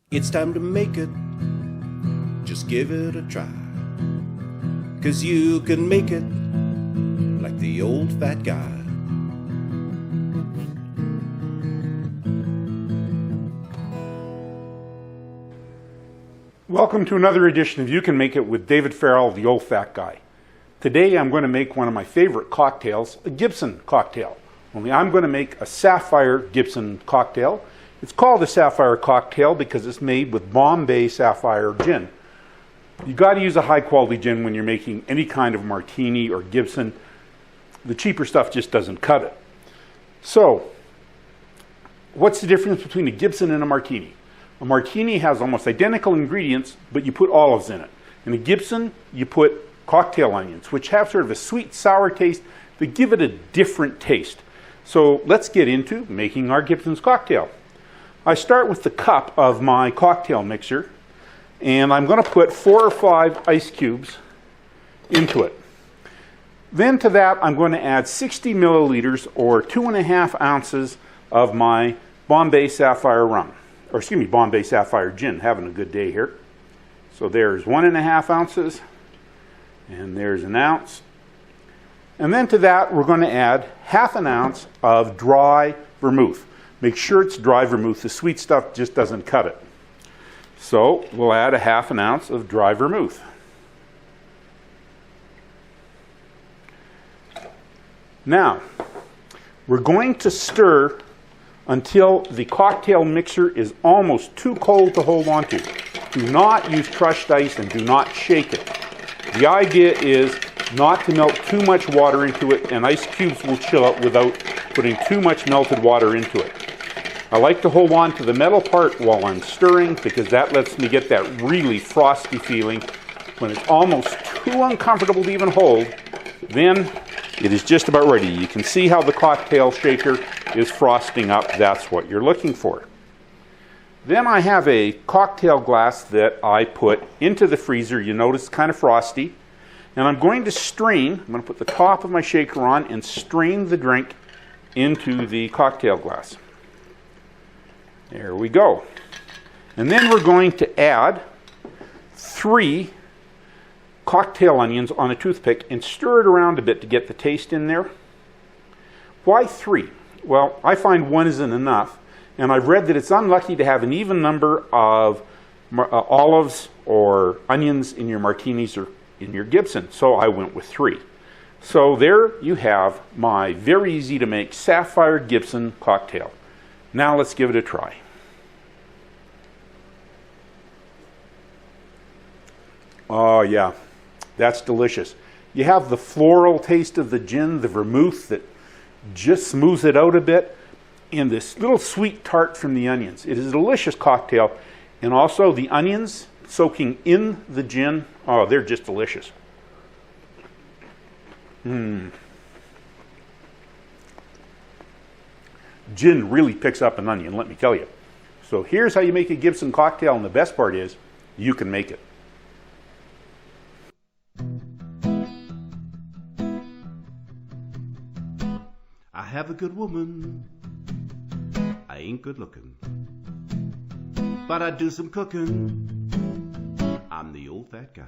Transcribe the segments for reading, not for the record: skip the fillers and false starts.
It's time to make it. Just give it a try. 'Cause you can make it like the old fat guy. Welcome to another edition of You Can Make It with David Farrell, the old fat guy. Today I'm going to make one of my favorite cocktails, a Gibson cocktail. Only I'm going to make a Sapphire Gibson cocktail. It's called a Sapphire cocktail because it's made with Bombay Sapphire gin. You got to use a high quality gin when you're making any kind of martini or Gibson. The cheaper stuff just doesn't cut it. So, what's the difference between a Gibson and a martini? A martini has almost identical ingredients, but you put olives in it. In a Gibson, you put cocktail onions, which have sort of a sweet, sour taste, but give it a different taste. So let's get into making our Gibson's cocktail. I start with the cup of my cocktail mixer, and I'm going to put 4 or 5 ice cubes into it. Then to that, I'm going to add 60 milliliters or 2.5 ounces of my Bombay Sapphire rum. Or excuse me, Bombay Sapphire gin. Having a good day here. So there's 1.5 ounces, and there's an ounce. And then to that, we're going to add 1/2 ounce of dry vermouth. Make sure it's dry vermouth. The sweet stuff just doesn't cut it. So we'll add 1/2 ounce of dry vermouth. Now, we're going to stir until the cocktail mixer is almost too cold to hold on to. Do not use crushed ice and do not shake it. The idea is not to melt too much water into it, and ice cubes will chill out without putting too much melted water into it. I like to hold on to the metal part while I'm stirring because that lets me get that really frosty feeling. When it's almost too uncomfortable to even hold, then it is just about ready. You can see how the cocktail shaker is frosting up. That's what you're looking for. Then I have a cocktail glass that I put into the freezer. You notice it's kind of frosty. And I'm going to strain. I'm going to put the top of my shaker on and strain the drink into the cocktail glass. There we go. And then we're going to add 3 cocktail onions on a toothpick and stir it around a bit to get the taste in there. Why 3? Well, I find 1 isn't enough, and I've read that it's unlucky to have an even number of olives or onions in your martinis or in your Gibson, so I went with 3. So there you have my very easy to make Sapphire Gibson cocktail. Now let's give it a try. Oh yeah, that's delicious. You have the floral taste of the gin, the vermouth that just smooths it out a bit, and this little sweet tart from the onions. It is a delicious cocktail, and also the onions soaking in the gin, oh, they're just delicious. Gin really picks up an onion, let me tell you. So here's how you make a Gibson cocktail, and the best part is you can make it. I have a good woman, I ain't good looking, but I do some cooking, I'm the old fat guy.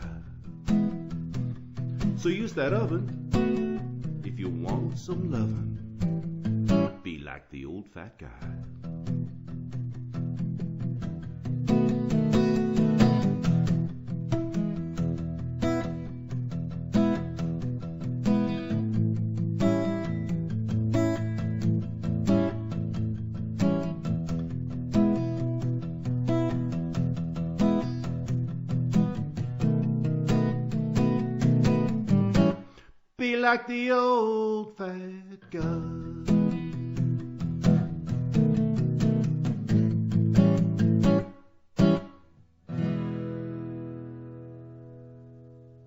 So use that oven if you want some lovin', be like the old fat guy. Be like the old fat guy.